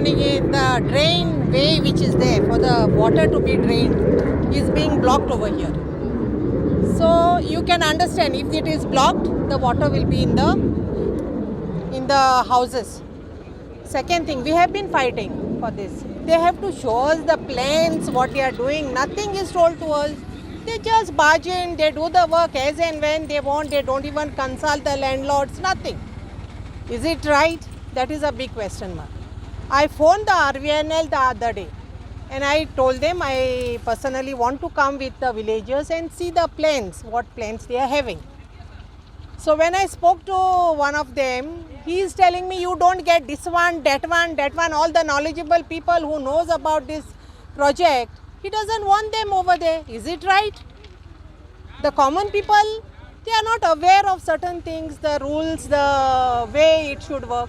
coming in, the drain way which is there for the water to be drained is being blocked over here. So you can understand, if it is blocked, the water will be in the houses. Second thing, we have been fighting for this. They have to show us the plans, what they are doing. Nothing is told to us. They just barge in, they do the work as and when they want. They don't even consult the landlords, nothing. Is it right? That is a big question mark. I phoned the RVNL the other day and I told them I personally want to come with the villagers and see the plans, what plans they are having. So when I spoke to one of them, he is telling me, you don't get this one, that one, that one, all the knowledgeable people who knows about this project. He doesn't want them over there. Is it right? The common people, they are not aware of certain things, the rules, the way it should work.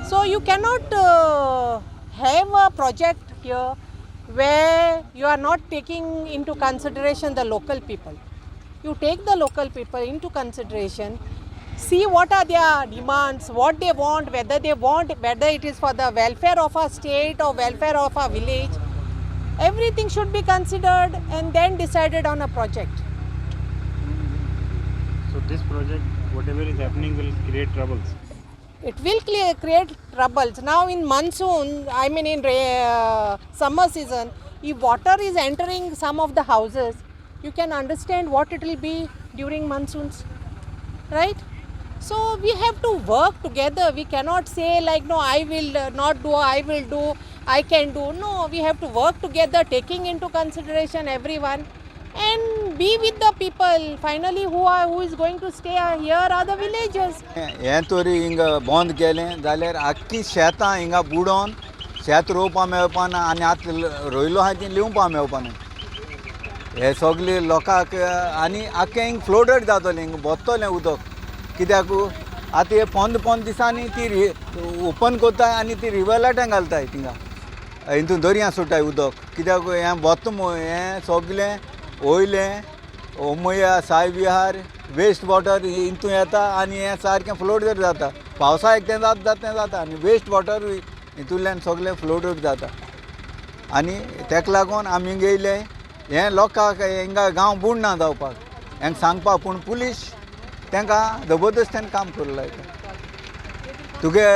So you cannot have a project here where you are not taking into consideration the local people. You take the local people into consideration, see what are their demands, what they want, whether it is for the welfare of our state or welfare of our village. Everything should be considered and then decided on a project. So this project, whatever is happening, will create troubles. It will create troubles. Now in monsoon, I mean in summer season, if water is entering some of the houses, you can understand what it will be during monsoons, right? So we have to work together. We cannot say like, no, I will not do, I will do, I can do. No, we have to work together, taking into consideration everyone and be with the people. Finally, who is going to stay here are the villagers. हे तोरी हिंगा बंद केलें जाल्यार आख्खी शेतां हिंगा बुडोवन शेत रोवपा मेळपाना आनी आतां रोयलो आहा ती लिवपा मेळपाना. हे सगळे लोकांक आनी आख्खें हिंग फ्लोटेड जातलें हिंगा बसतलें उदक. कित्याक आतां हे 15 दिसांनी ती ओपन कोत्ताय आनी ती रिवरलाटां घालताय थिंगा हितून दर्या सुटाय उदक. कित्याक हें बसता हें सगळें ओयलें ओमया साय विहार वेस्ट वॉटर हितून येता आनी हें सारकें फ्लोटेड जाता. पावसाळ्याक तें जाता आनी वेस्ट वॉटर हितूंतल्यान सगळें फ्लोटेड जाता. आनी तेका लागून आमी गेले हें लोकांक हिंगा गांव बुडना जावपाक हेंका सांगपाक पूण पुलीस तांकां जबरदस्तीन काम करूं लायता. तुगे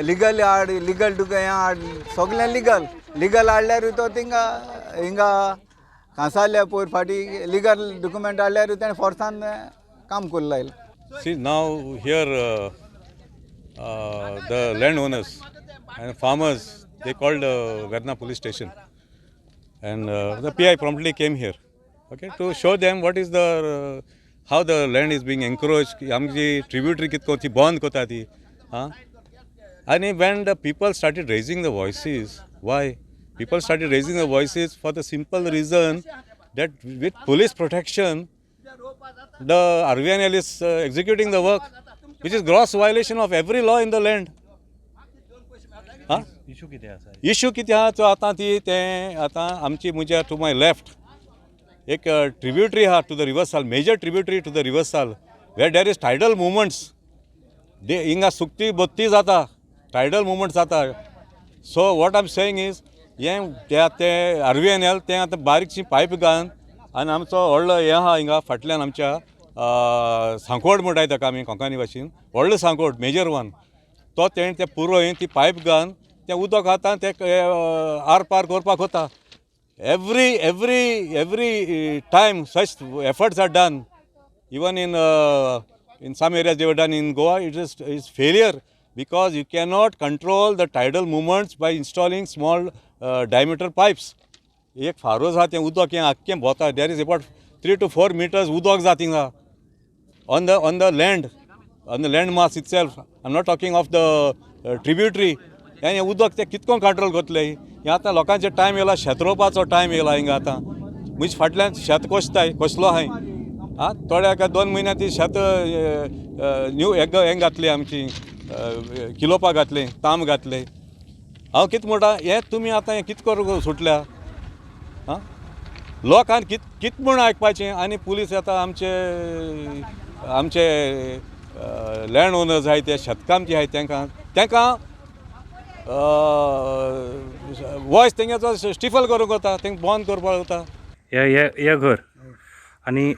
लिगल हाड लिगल तुगे हें हाड सगळें लिगल हाडल्यार तो थिंगा हिंगा कांसारल्या पयर फाटी लिगल डॉक्युमेंट हाडल्यार तेणें फोर्सान काम करूं लायलें. See, now here the landowners and farmers, they called Verna police station, and the PI promptly came here, okay, to show them what is the how the land is being encroached. आमची tributary कितकोची बंद कोता ती, and when the people started raising the voices, why? People started raising the voices for the simple reason that with police protection, the RVNL is executing the work, which is gross violation of every law in the land. Issue कितें आहा तो आतां ती तें आतां आमची म्हज्या to my left एक ट्रिब्युटरी आहा टू द रिवरसाल, मेजर ट्रिब्युटरी टू द रिवरसाल, where there is tidal movements. हिंगा सुकती बत्ती जाता, टायडल मुवमेंट जाता. So what I am saying is हें तें RVNL तें आतां बारीकशी पायप घालन आनी आमचो व्हडलो हें आहा हिंगा फाटल्यान आमच्या सांकोड म्हणटाय ताका आमी कोंकणी भाशेन, व्हडलो सांकोड मेजर वन, तो तेणें तें पुरोय ती पायप घालन तें उदक आतां तें आर पार करपाक वता. Every time such efforts are done, even in some areas they were done in Goa, it is failure because you cannot control the tidal movements by installing small diameter pipes. एक फारोज आहा तें उदक हें आख्खें भोंवता. There is about 3 to 4 meters उदक जाता हिंगा on the land mass itself. I'm not talking of the tributary. हें उदक तें कितको कंट्रोल करतले. हें आतां लोकांचे टायम येयला, शेत रोवपाचो टायम येयला हिंगा आतां. म्हजे फाटल्यान शेत कोसताय, कोसलो आहाय. थोड्याक 2 म्हयन्या ती शेत न्यू हें घातली आमची किलोपा घातलें, ताम घातलें. हांव कितें म्हणटा, हें तुमी आतां हें कितें करूंक सुटल्या? लोकांक कितें म्हूण आयकपाचें आनी पुलीस येता आमचे लँड ओनर्स आहाय ते शेतकामती आहाय तांकां वॉयस तेंगेचो स्टिफल करूंक वता तेंका बंद करपाक वता. या घर आणि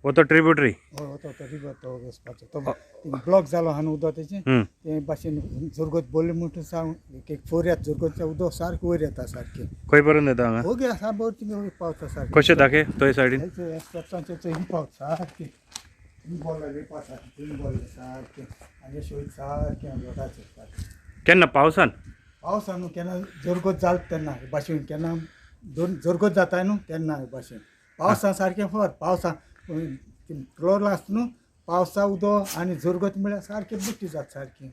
वो तो ट्रिब्युटरी तो रिवर तो वचपाचो तो ब्लॉक जालो आहा न्हू उदक तेचें ते भाशेन जोरगत बोरले म्हणटा सावन एक फोर येता जोरगतचें उदक सारकें वयर येता सारकें खंय पर्यंत येता हांगा ओके आसा बरें थिंगा पावता सारकें कशें दाखय थंय सायडीन स्टेप्सांचेर थंय पावता सारकें बॉल पावता बॉल सारकें आनी शोय सारकें उदकाचेर सारकें केन्ना पावसान पावसान न्हू केन्ना जोरगत जाता तेन्ना हे भाशेन केन्ना जोरगत जाताय न्हू तेन्ना हे भाशेन पावसा सारकें फर पावसा क्लोर आसता न्हू पावसा उदक आनी जोरगत म्हळ्यार सारकें बुट्टी जाता सारकी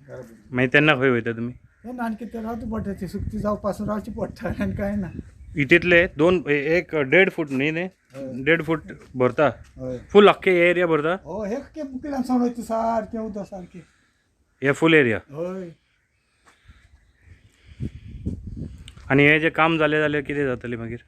मागीर तेन्ना खंय वयता तुमी तेन्ना आनी कितें रावचें पडटा ती सुकती जावं पासून रावचें पडटा आनी कांय ना इतले दोन एक 1.5 फूट न्ही ते 1.5 फूट भरता हय फूल आख्खे एरिया भरता हो हे बुकल्यान सावन वयता सारकें उदक सारकें हे फूल एरिया हय आनी हे जे काम जालें जाल्यार कितें जातलें मागीर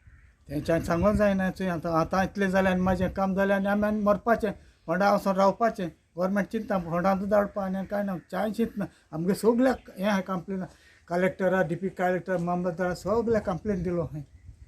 तेंच्यान सांगूंक जायना चोय आतां इतलें जालें आनी म्हाजें काम जालें आनी आमी मरपाचें फोंडा वचोन रावपाचें गोवोरमेंट चिंता फोंडांत धाडपा आनी कांय ना चाय चिंतना आमगे सगळ्याक हें कंप्लेन कलेक्टरा DP कलेक्टर मामलतदार सगळ्याक कंप्लेन दिलो हांवें